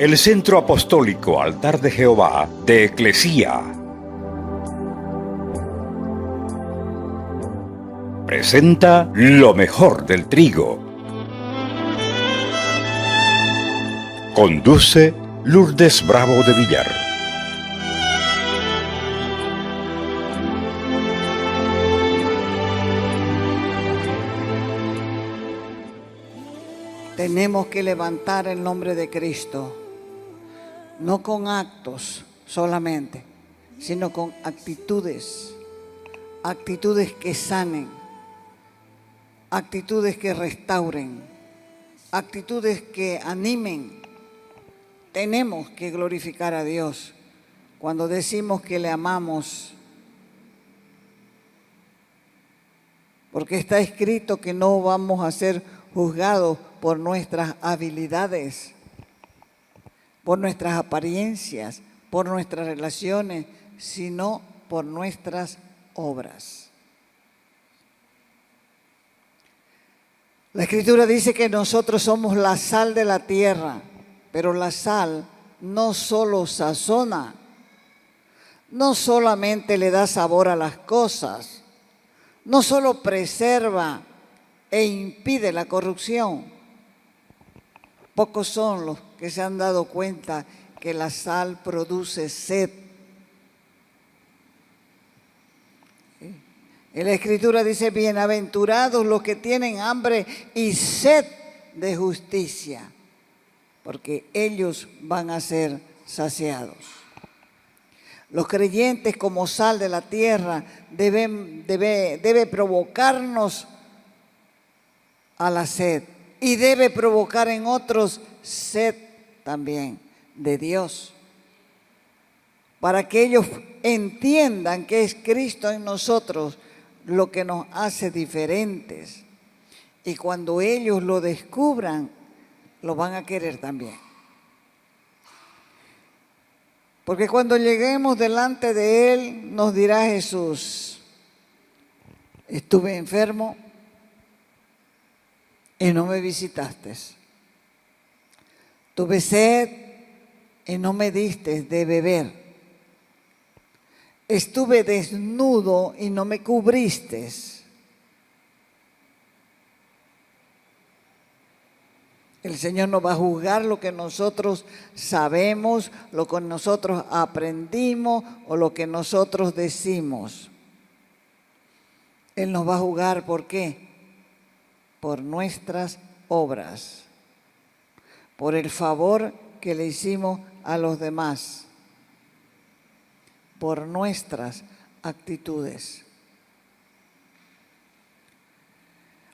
el Centro Apostólico Altar de Jehová de Eclesía presenta lo mejor del trigo. Conduce Lourdes Bravo de Villar. Tenemos que levantar el nombre de Cristo, no con actos solamente, sino con actitudes, actitudes que sanen, actitudes que restauren, actitudes que animen. Tenemos que glorificar a Dios cuando decimos que le amamos, porque está escrito que no vamos a ser juzgados por nuestras habilidades, por nuestras apariencias, por nuestras relaciones, sino por nuestras obras. La Escritura dice que nosotros somos la sal de la tierra, pero la sal no solo sazona, no solamente le da sabor a las cosas, no solo preserva e impide la corrupción. Pocos son los que se han dado cuenta que la sal produce sed. En la Escritura dice, bienaventurados los que tienen hambre y sed de justicia, porque ellos van a ser saciados. Los creyentes como sal de la tierra debe provocarnos a la sed y debe provocar en otros sed también de Dios, para que ellos entiendan que es Cristo en nosotros lo que nos hace diferentes, y cuando ellos lo descubran, lo van a querer también. Porque cuando lleguemos delante de Él, nos dirá Jesús, estuve enfermo y no me visitaste. Tuve sed y no me diste de beber. Estuve desnudo y no me cubriste. El Señor no va a juzgar lo que nosotros sabemos, lo que nosotros aprendimos o lo que nosotros decimos. Él nos va a juzgar, ¿por qué? Por nuestras obras, por el favor que le hicimos a los demás, por nuestras actitudes.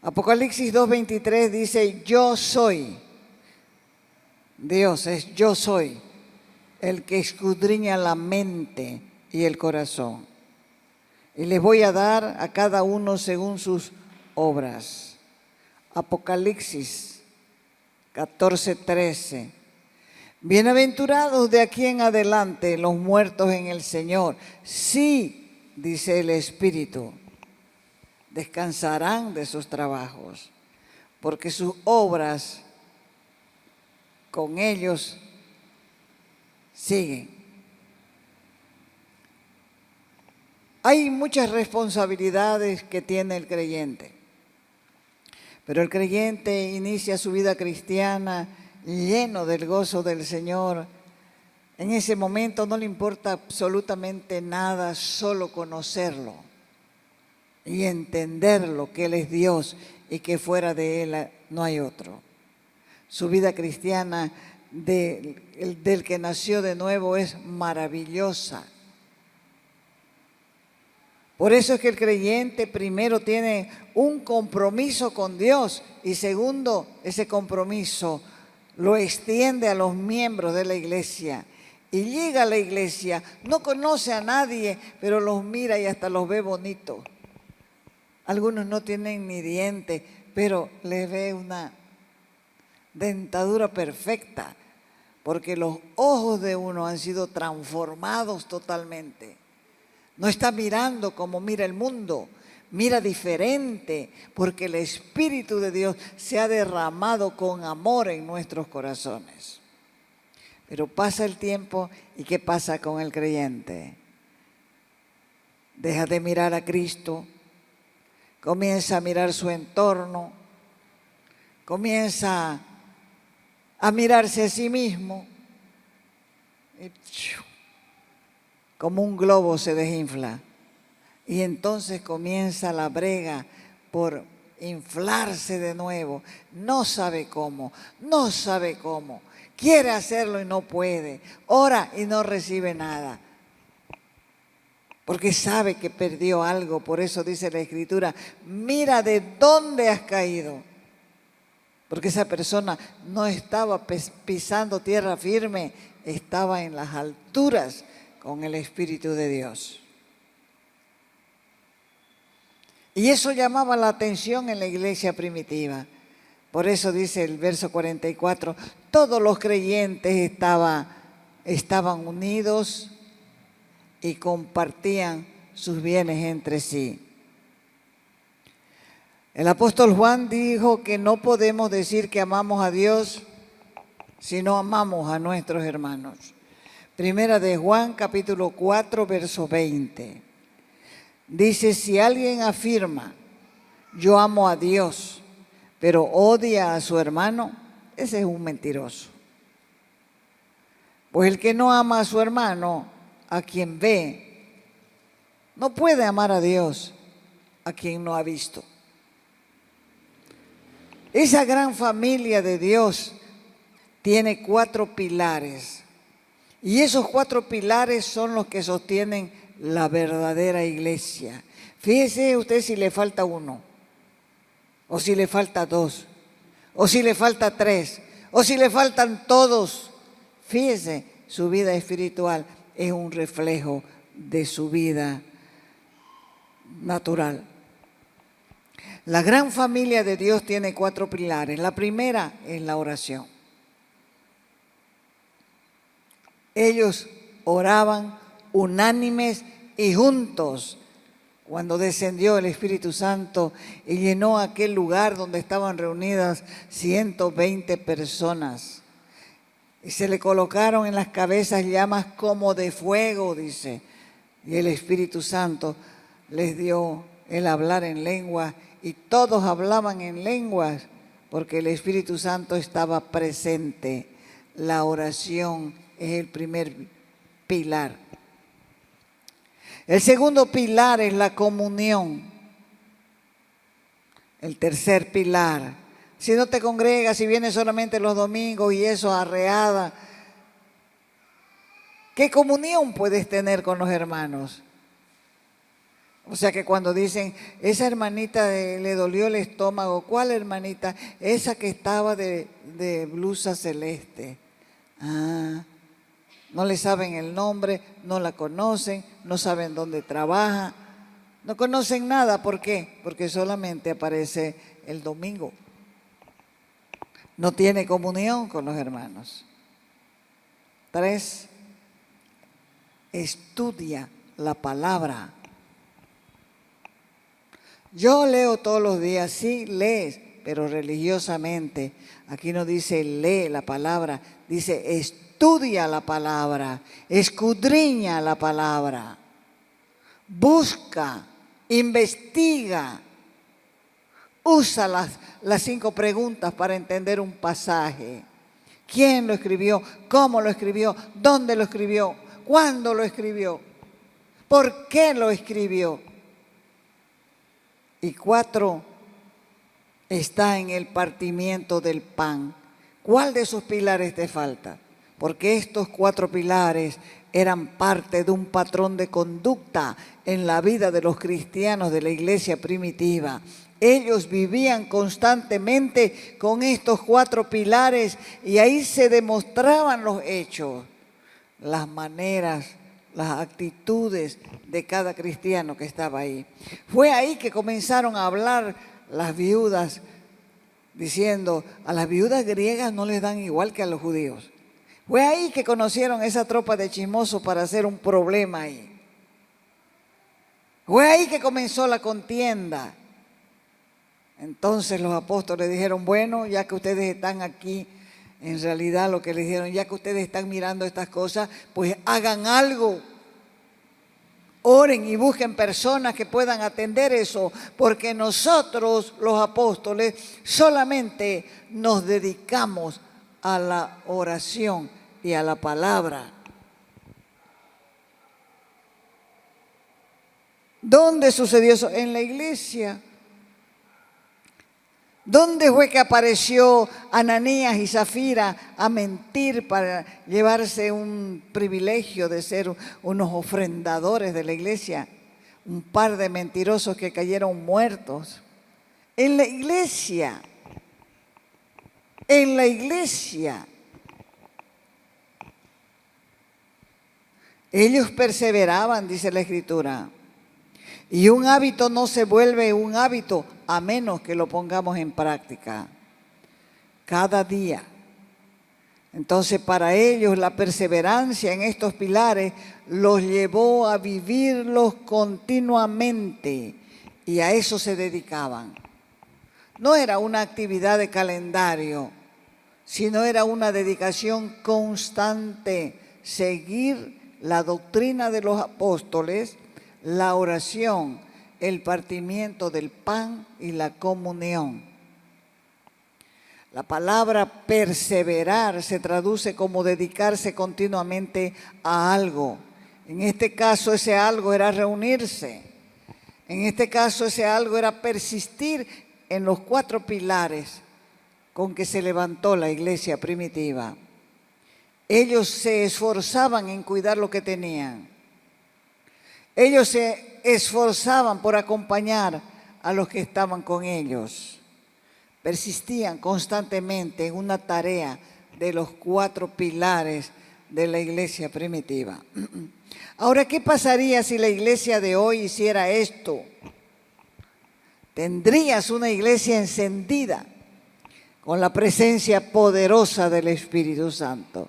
Apocalipsis 2:23 dice, yo soy, Dios es yo soy, el que escudriña la mente y el corazón. Y les voy a dar a cada uno según sus obras. Apocalipsis 14:13. Bienaventurados de aquí en adelante los muertos en el Señor. Sí, dice el Espíritu, descansarán de sus trabajos, porque sus obras con ellos siguen. Hay muchas responsabilidades que tiene el creyente, pero el creyente inicia su vida cristiana lleno del gozo del Señor. En ese momento no le importa absolutamente nada, solo conocerlo y entenderlo, que Él es Dios y que fuera de Él no hay otro. Su vida cristiana del que nació de nuevo es maravillosa. Por eso es que el creyente primero tiene un compromiso con Dios y segundo, ese compromiso lo extiende a los miembros de la iglesia. Y llega a la iglesia, no conoce a nadie, pero los mira y hasta los ve bonitos. Algunos no tienen ni dientes, pero les ve una dentadura perfecta, porque los ojos de uno han sido transformados totalmente. No está mirando como mira el mundo, mira diferente, porque el Espíritu de Dios se ha derramado con amor en nuestros corazones. Pero pasa el tiempo y ¿qué pasa con el creyente? Deja de mirar a Cristo, comienza a mirar su entorno, comienza a mirarse a sí mismo y como un globo se desinfla. Y entonces comienza la brega por inflarse de nuevo. No sabe cómo, no sabe cómo. Quiere hacerlo y no puede. Ora y no recibe nada. Porque sabe que perdió algo. Por eso dice la Escritura, mira de dónde has caído. Porque esa persona no estaba pisando tierra firme, estaba en las alturas con el Espíritu de Dios. Y eso llamaba la atención en la iglesia primitiva. Por eso dice el verso 44, todos los creyentes estaban unidos y compartían sus bienes entre sí. El apóstol Juan dijo que no podemos decir que amamos a Dios si no amamos a nuestros hermanos. Primera de Juan, capítulo 4, verso 20. Dice, si alguien afirma, yo amo a Dios, pero odia a su hermano, ese es un mentiroso. Pues el que no ama a su hermano, a quien ve, no puede amar a Dios, a quien no ha visto. Esa gran familia de Dios tiene 4 pilares. Y esos 4 pilares son los que sostienen la verdadera iglesia. Fíjese usted si le falta uno, o si le falta 2, o si le falta 3, o si le faltan todos. Fíjese, su vida espiritual es un reflejo de su vida natural. La gran familia de Dios tiene 4 pilares. La primera es la oración. Ellos oraban unánimes y juntos cuando descendió el Espíritu Santo y llenó aquel lugar donde estaban reunidas 120 personas. Y se le colocaron en las cabezas llamas como de fuego, dice. Y el Espíritu Santo les dio el hablar en lenguas y todos hablaban en lenguas porque el Espíritu Santo estaba presente. La oración es el primer pilar. El segundo pilar es la comunión. El tercer pilar, si no te congregas, si vienes solamente los domingos y eso arreada, ¿qué comunión puedes tener con los hermanos? O sea que cuando dicen, esa hermanita le dolió el estómago, ¿cuál hermanita? Esa que estaba de blusa celeste. Ah, no le saben el nombre, no la conocen, no saben dónde trabaja, no conocen nada. ¿Por qué? Porque solamente aparece el domingo. No tiene comunión con los hermanos. 3, estudia la palabra. Yo leo todos los días, sí lees, pero religiosamente. Aquí no dice lee la palabra, dice estudia la palabra, escudriña la palabra, busca, investiga, usa las 5 preguntas para entender un pasaje. ¿Quién lo escribió? ¿Cómo lo escribió? ¿Dónde lo escribió? ¿Cuándo lo escribió? ¿Por qué lo escribió? Y 4, está en el partimiento del pan. ¿Cuál de esos pilares te falta? Porque estos 4 pilares eran parte de un patrón de conducta en la vida de los cristianos de la iglesia primitiva. Ellos vivían constantemente con estos 4 pilares y ahí se demostraban los hechos, las maneras, las actitudes de cada cristiano que estaba ahí. Fue ahí que comenzaron a hablar las viudas, diciendo, a las viudas griegas no les dan igual que a los judíos. Fue ahí que conocieron esa tropa de chismosos para hacer un problema ahí. Fue ahí que comenzó la contienda. Entonces los apóstoles dijeron, bueno, ya que ustedes están aquí En realidad lo que les dijeron, ya que ustedes están mirando estas cosas, pues hagan algo. Oren y busquen personas que puedan atender eso, porque nosotros, los apóstoles, solamente nos dedicamos a la oración y a la palabra. ¿Dónde sucedió eso? En la iglesia. ¿Dónde fue que apareció Ananías y Zafira a mentir para llevarse un privilegio de ser unos ofrendadores de la iglesia? Un par de mentirosos que cayeron muertos. En la iglesia. En la iglesia. Ellos perseveraban, dice la Escritura. Y un hábito no se vuelve un hábito a menos que lo pongamos en práctica cada día. Entonces, para ellos la perseverancia en estos pilares los llevó a vivirlos continuamente y a eso se dedicaban. No era una actividad de calendario, sino era una dedicación constante, seguir la doctrina de los apóstoles, la oración, el partimiento del pan y la comunión. La palabra perseverar se traduce como dedicarse continuamente a algo. En este caso ese algo era reunirse. En este caso ese algo era persistir en los 4 pilares con que se levantó la iglesia primitiva. Ellos se esforzaban en cuidar lo que tenían. Ellos se esforzaban por acompañar a los que estaban con ellos. Persistían constantemente en una tarea de los 4 pilares de la iglesia primitiva. Ahora, ¿qué pasaría si la iglesia de hoy hiciera esto? Tendrías una iglesia encendida con la presencia poderosa del Espíritu Santo.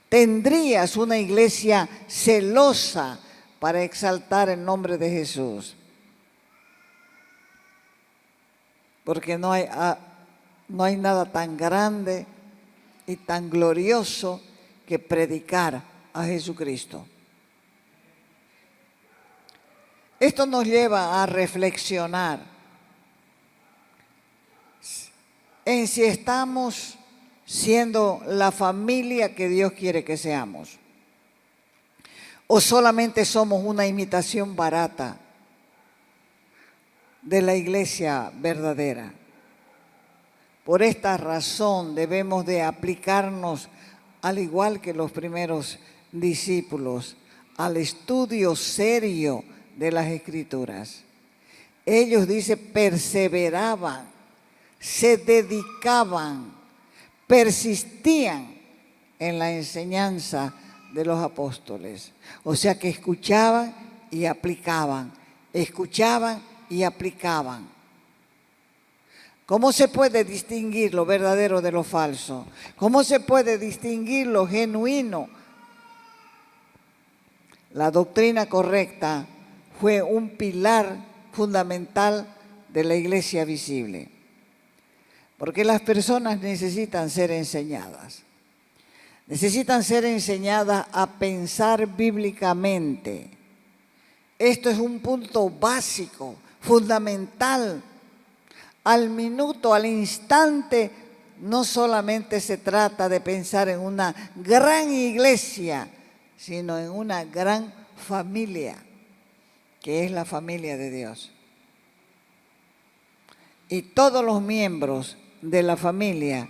Tendrías una iglesia celosa para exaltar el nombre de Jesús. Porque no hay nada tan grande y tan glorioso que predicar a Jesucristo. Esto nos lleva a reflexionar en si estamos siendo la familia que Dios quiere que seamos. ¿O solamente somos una imitación barata de la iglesia verdadera? Por esta razón debemos de aplicarnos, al igual que los primeros discípulos, al estudio serio de las Escrituras. Ellos, dice, perseveraban, se dedicaban, persistían en la enseñanza de los apóstoles. O sea que escuchaban y aplicaban, escuchaban y aplicaban. ¿Cómo se puede distinguir lo verdadero de lo falso? ¿Cómo se puede distinguir lo genuino? La doctrina correcta fue un pilar fundamental de la iglesia visible. Porque las personas necesitan ser enseñadas. Necesitan ser enseñadas a pensar bíblicamente. Esto es un punto básico, fundamental. Al minuto, al instante, no solamente se trata de pensar en una gran iglesia, sino en una gran familia, que es la familia de Dios. Y todos los miembros de la familia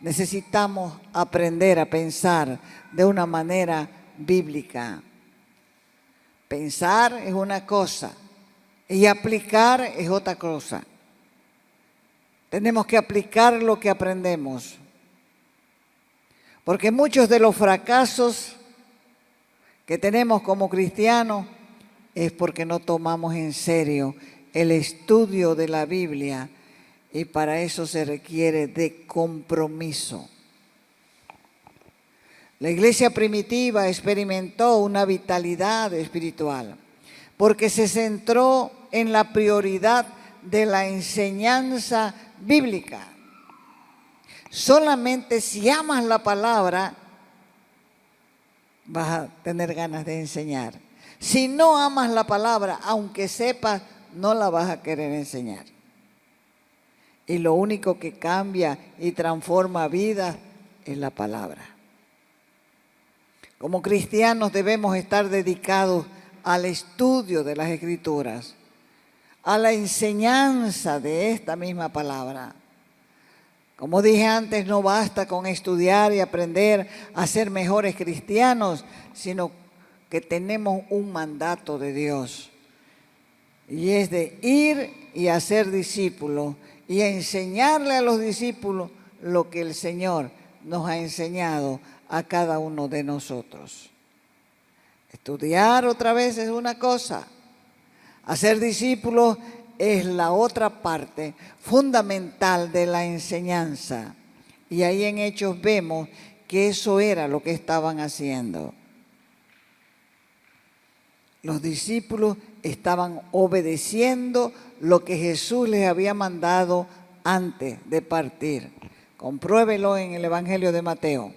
necesitamos aprender a pensar de una manera bíblica. Pensar es una cosa y aplicar es otra cosa. Tenemos que aplicar lo que aprendemos. Porque muchos de los fracasos que tenemos como cristianos es porque no tomamos en serio el estudio de la Biblia, y para eso se requiere de compromiso. La iglesia primitiva experimentó una vitalidad espiritual porque se centró en la prioridad de la enseñanza bíblica. Solamente si amas la palabra, vas a tener ganas de enseñar. Si no amas la palabra, aunque sepas, no la vas a querer enseñar. Y lo único que cambia y transforma vidas es la palabra. Como cristianos debemos estar dedicados al estudio de las Escrituras, a la enseñanza de esta misma palabra. Como dije antes, no basta con estudiar y aprender a ser mejores cristianos, sino que tenemos un mandato de Dios. Y es de ir y hacer discípulos y enseñarle a los discípulos lo que el Señor nos ha enseñado a cada uno de nosotros. Estudiar otra vez es una cosa. Hacer discípulos es la otra parte fundamental de la enseñanza. Y ahí en Hechos vemos que eso era lo que estaban haciendo. Los discípulos estaban obedeciendo lo que Jesús les había mandado antes de partir. Compruébelo en el Evangelio de Mateo,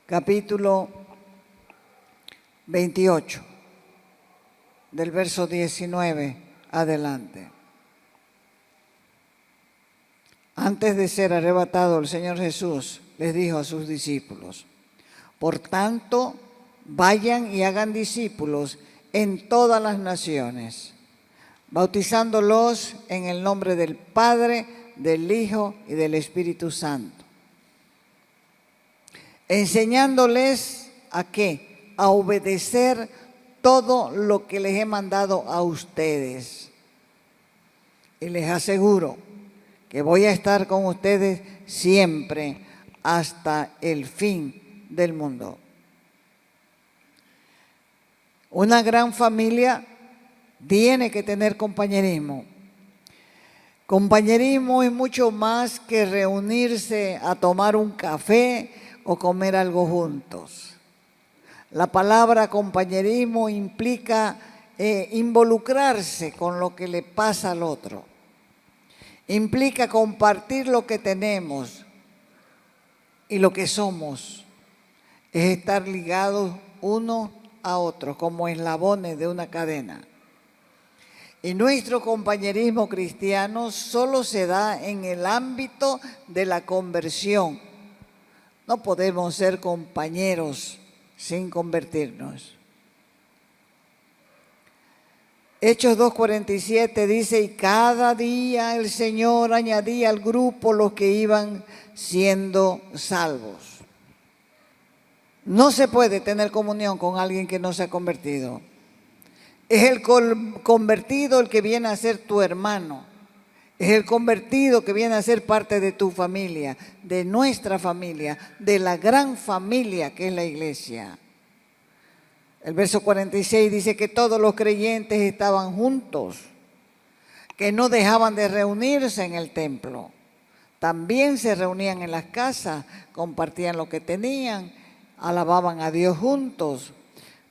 capítulo 28, del verso 19 adelante. Antes de ser arrebatado, el Señor Jesús les dijo a sus discípulos: por tanto, vayan y hagan discípulos en todas las naciones, bautizándolos en el nombre del Padre, del Hijo y del Espíritu Santo, enseñándoles ¿a qué? A obedecer todo lo que les he mandado a ustedes. Y les aseguro que voy a estar con ustedes siempre hasta el fin del mundo. Una gran familia tiene que tener compañerismo. Compañerismo es mucho más que reunirse a tomar un café o comer algo juntos. La palabra compañerismo implica involucrarse con lo que le pasa al otro. Implica compartir lo que tenemos y lo que somos. Es estar ligados uno a otro como eslabones de una cadena. Y nuestro compañerismo cristiano solo se da en el ámbito de la conversión. No podemos ser compañeros sin convertirnos. Hechos 2:47 dice: y cada día el Señor añadía al grupo los que iban siendo salvos. No se puede tener comunión con alguien que no se ha convertido. Es el convertido el que viene a ser tu hermano. Es el convertido que viene a ser parte de tu familia, de nuestra familia, de la gran familia que es la iglesia. El verso 46 dice que todos los creyentes estaban juntos, que no dejaban de reunirse en el templo. También se reunían en las casas, compartían lo que tenían, alababan a Dios juntos.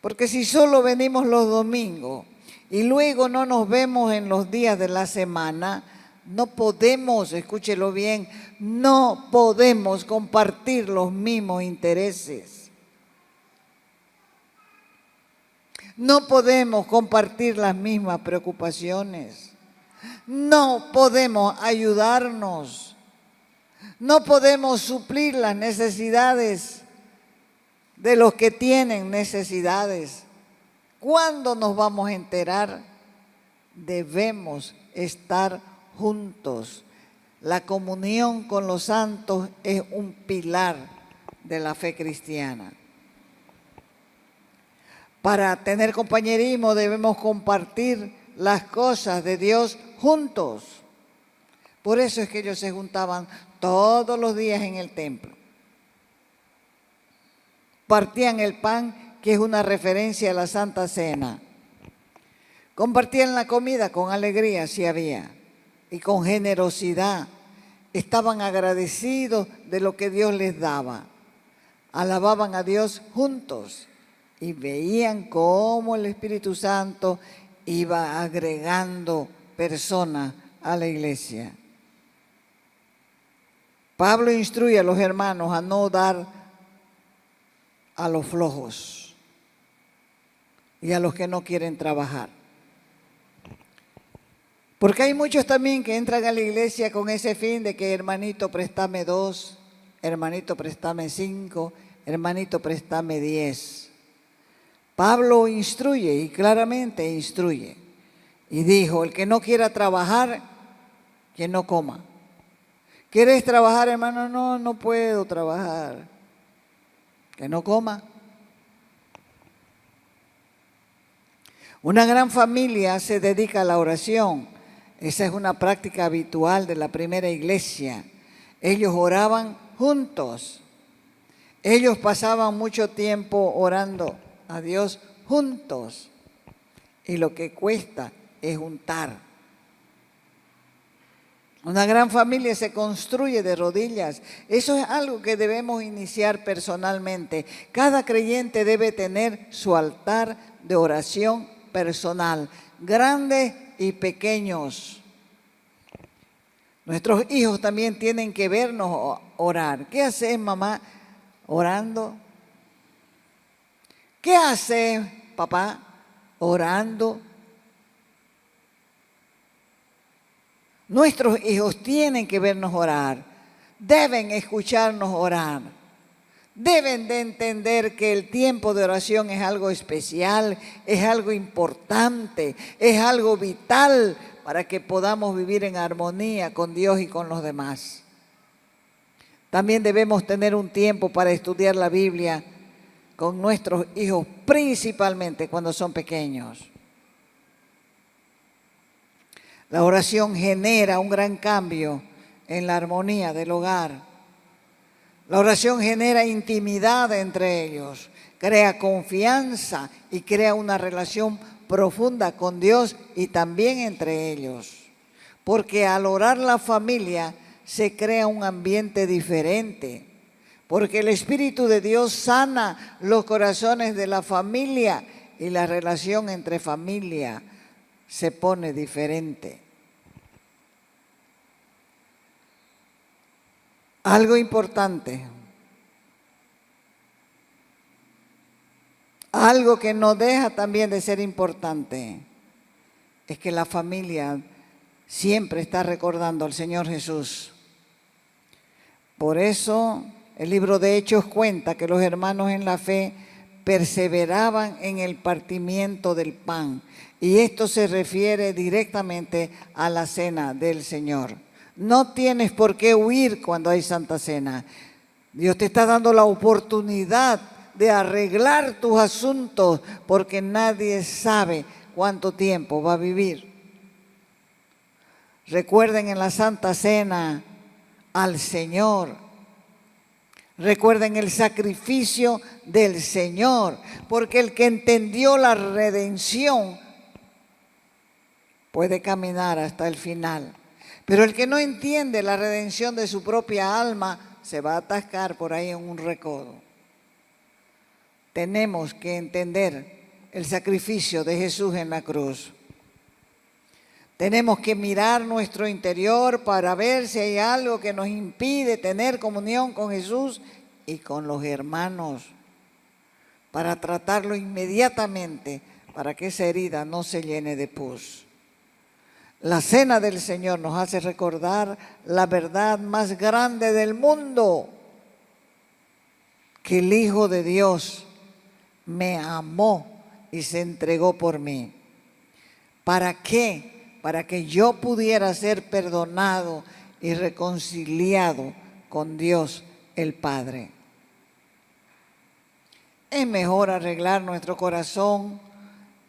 Porque si solo venimos los domingos y luego no nos vemos en los días de la semana, no podemos, escúchelo bien, no podemos compartir los mismos intereses. No podemos compartir las mismas preocupaciones. No podemos ayudarnos. No podemos suplir las necesidades de los que tienen necesidades. ¿Cuándo nos vamos a enterar? Debemos estar juntos. La comunión con los santos es un pilar de la fe cristiana. Para tener compañerismo debemos compartir las cosas de Dios juntos. Por eso es que ellos se juntaban todos los días en el templo. Partían el pan, que es una referencia a la Santa Cena. Compartían la comida con alegría, si había, y con generosidad. Estaban agradecidos de lo que Dios les daba. Alababan a Dios juntos y veían cómo el Espíritu Santo iba agregando personas a la iglesia. Pablo instruye a los hermanos a no dar a los flojos y a los que no quieren trabajar. Porque hay muchos también que entran a la iglesia con ese fin de que hermanito, préstame 2, hermanito, préstame 5, hermanito, préstame 10. Pablo instruye y claramente instruye. Y dijo, el que no quiera trabajar, que no coma. ¿Quieres trabajar, hermano? No, no puedo trabajar. Que no coma. Una gran familia se dedica a la oración. Esa es una práctica habitual de la primera iglesia. Ellos oraban juntos. Ellos pasaban mucho tiempo orando a Dios juntos. Y lo que cuesta es juntar. Una gran familia se construye de rodillas. Eso es algo que debemos iniciar personalmente. Cada creyente debe tener su altar de oración personal, grandes y pequeños. Nuestros hijos también tienen que vernos orar. ¿Qué haces, mamá? Orando. ¿Qué haces, papá? Orando. Nuestros hijos tienen que vernos orar, deben escucharnos orar, deben de entender que el tiempo de oración es algo especial, es algo importante, es algo vital para que podamos vivir en armonía con Dios y con los demás. También debemos tener un tiempo para estudiar la Biblia con nuestros hijos, principalmente cuando son pequeños. La oración genera un gran cambio en la armonía del hogar. La oración genera intimidad entre ellos, crea confianza y crea una relación profunda con Dios y también entre ellos. Porque al orar la familia se crea un ambiente diferente. Porque el Espíritu de Dios sana los corazones de la familia y la relación entre familia se pone diferente. Algo importante, algo que no deja también de ser importante, es que la familia siempre está recordando al Señor Jesús. Por eso el libro de Hechos cuenta que los hermanos en la fe perseveraban en el partimiento del pan. Y esto se refiere directamente a la cena del Señor. No tienes por qué huir cuando hay Santa Cena. Dios te está dando la oportunidad de arreglar tus asuntos porque nadie sabe cuánto tiempo va a vivir. Recuerden en la Santa Cena al Señor. Recuerden el sacrificio del Señor, porque el que entendió la redención puede caminar hasta el final. Pero el que no entiende la redención de su propia alma se va a atascar por ahí en un recodo. Tenemos que entender el sacrificio de Jesús en la cruz. Tenemos que mirar nuestro interior para ver si hay algo que nos impide tener comunión con Jesús y con los hermanos, para tratarlo inmediatamente, para que esa herida no se llene de pus. La cena del Señor nos hace recordar la verdad más grande del mundo, que el Hijo de Dios me amó y se entregó por mí. ¿Para qué? Para que yo pudiera ser perdonado y reconciliado con Dios el Padre. Es mejor arreglar nuestro corazón,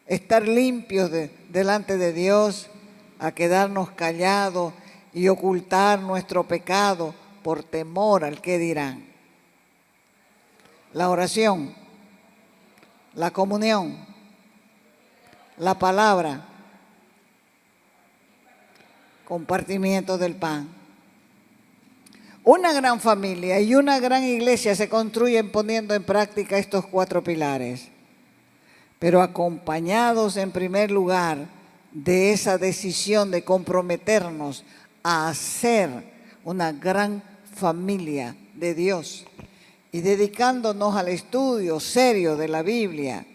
estar limpios delante de Dios, a quedarnos callados y ocultar nuestro pecado por temor al que dirán. La oración, la comunión, la palabra, compartimiento del pan. Una gran familia y una gran iglesia se construyen poniendo en práctica estos 4 pilares, pero acompañados en primer lugar de esa decisión de comprometernos a hacer una gran familia de Dios y dedicándonos al estudio serio de la Biblia,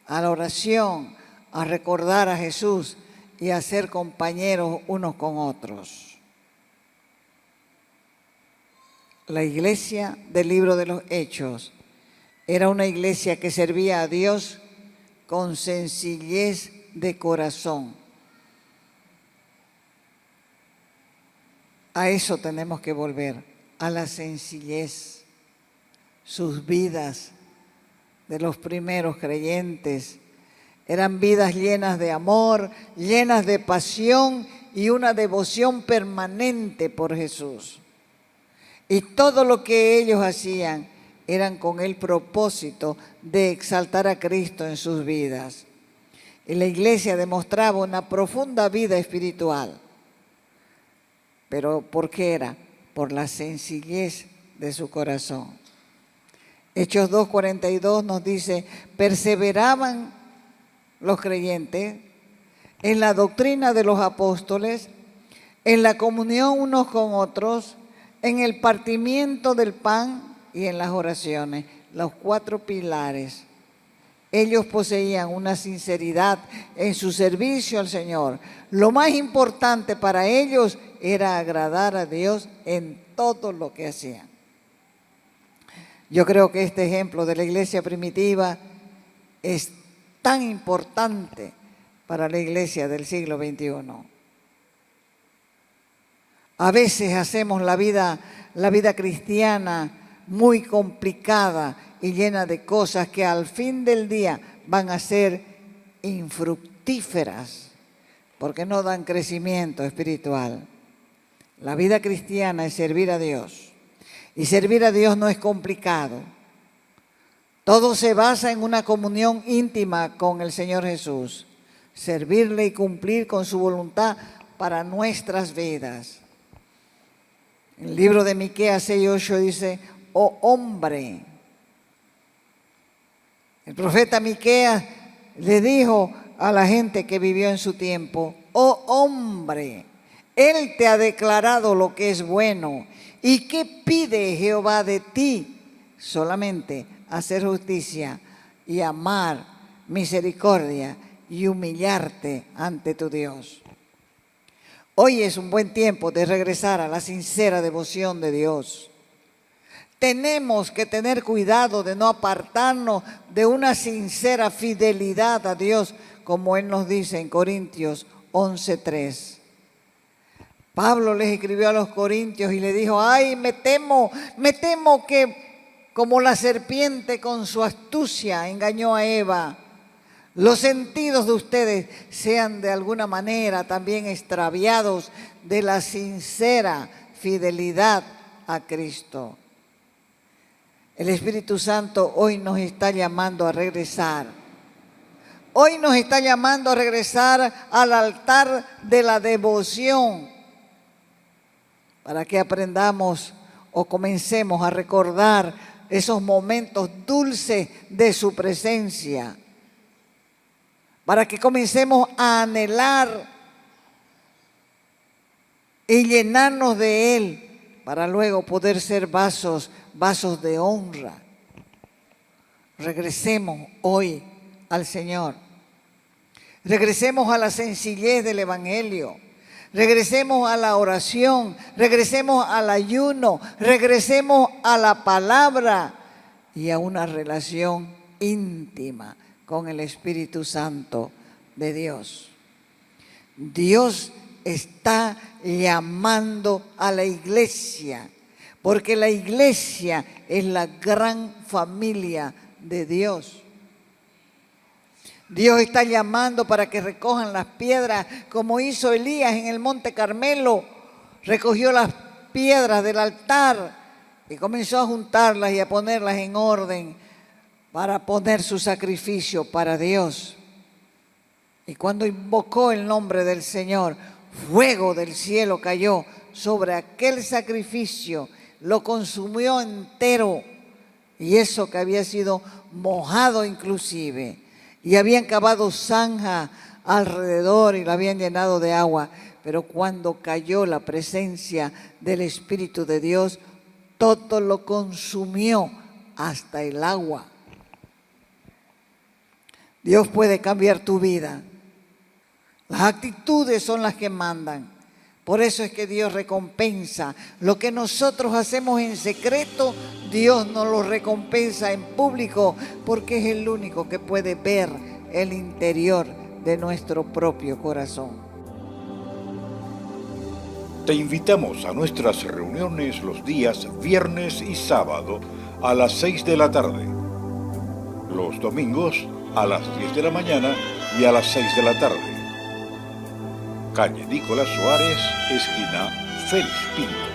a la oración, a recordar a Jesús y a ser compañeros unos con otros. La iglesia del libro de los Hechos era una iglesia que servía a Dios con sencillez de corazón. A eso tenemos que volver, a la sencillez. Sus vidas de los primeros creyentes eran vidas llenas de amor, llenas de pasión y una devoción permanente por Jesús. Y todo lo que ellos hacían eran con el propósito de exaltar a Cristo en sus vidas. Y la iglesia demostraba una profunda vida espiritual. ¿Pero por qué era? Por la sencillez de su corazón. Hechos 2:42 nos dice, perseveraban los creyentes en la doctrina de los apóstoles, en la comunión unos con otros, en el partimiento del pan y en las oraciones, los 4 pilares. Ellos poseían una sinceridad en su servicio al Señor. Lo más importante para ellos era agradar a Dios en todo lo que hacían. Yo creo que este ejemplo de la iglesia primitiva es tan importante para la iglesia del siglo XXI. A veces hacemos la vida cristiana muy complicada y llena de cosas que al fin del día van a ser infructíferas porque no dan crecimiento espiritual. La vida cristiana es servir a Dios y servir a Dios no es complicado. Todo se basa en una comunión íntima con el Señor Jesús, servirle y cumplir con su voluntad para nuestras vidas. El libro de Miqueas 6:8 dice, oh hombre. El profeta Miqueas le dijo a la gente que vivió en su tiempo, oh hombre, Él te ha declarado lo que es bueno. ¿Y qué pide Jehová de ti? Solamente hacer justicia y amar misericordia y humillarte ante tu Dios. Hoy es un buen tiempo de regresar a la sincera devoción de Dios. Tenemos que tener cuidado de no apartarnos de una sincera fidelidad a Dios, como Él nos dice en Corintios 11:3. Pablo les escribió a los corintios y le dijo, ay, me temo que como la serpiente con su astucia engañó a Eva, los sentidos de ustedes sean de alguna manera también extraviados de la sincera fidelidad a Cristo. El Espíritu Santo hoy nos está llamando a regresar. Hoy nos está llamando a regresar al altar de la devoción para que aprendamos o comencemos a recordar esos momentos dulces de su presencia, para que comencemos a anhelar y llenarnos de Él, para luego poder ser vasos de honra. Regresemos hoy al Señor. Regresemos a la sencillez del Evangelio. Regresemos a la oración. Regresemos al ayuno. Regresemos a la palabra y a una relación íntima con el Espíritu Santo de Dios. Dios está llamando a la iglesia, porque la iglesia es la gran familia de Dios. Dios está llamando para que recojan las piedras, como hizo Elías en el Monte Carmelo. Recogió las piedras del altar y comenzó a juntarlas y a ponerlas en orden para poner su sacrificio para Dios. Y cuando invocó el nombre del Señor, fuego del cielo cayó sobre aquel sacrificio, lo consumió entero, y eso que había sido mojado inclusive, y habían cavado zanja alrededor y lo habían llenado de agua, pero cuando cayó la presencia del Espíritu de Dios, todo lo consumió, hasta el agua. Dios puede cambiar tu vida. Las actitudes son las que mandan. Por eso es que Dios recompensa. Lo que nosotros hacemos en secreto, Dios nos lo recompensa en público, porque es el único que puede ver el interior de nuestro propio corazón. Te invitamos a nuestras reuniones los días viernes y sábado a las 6 de la tarde. Los domingos a las 10 de la mañana y a las 6 de la tarde. Calle Nicolás Suárez, esquina Félix Pinto.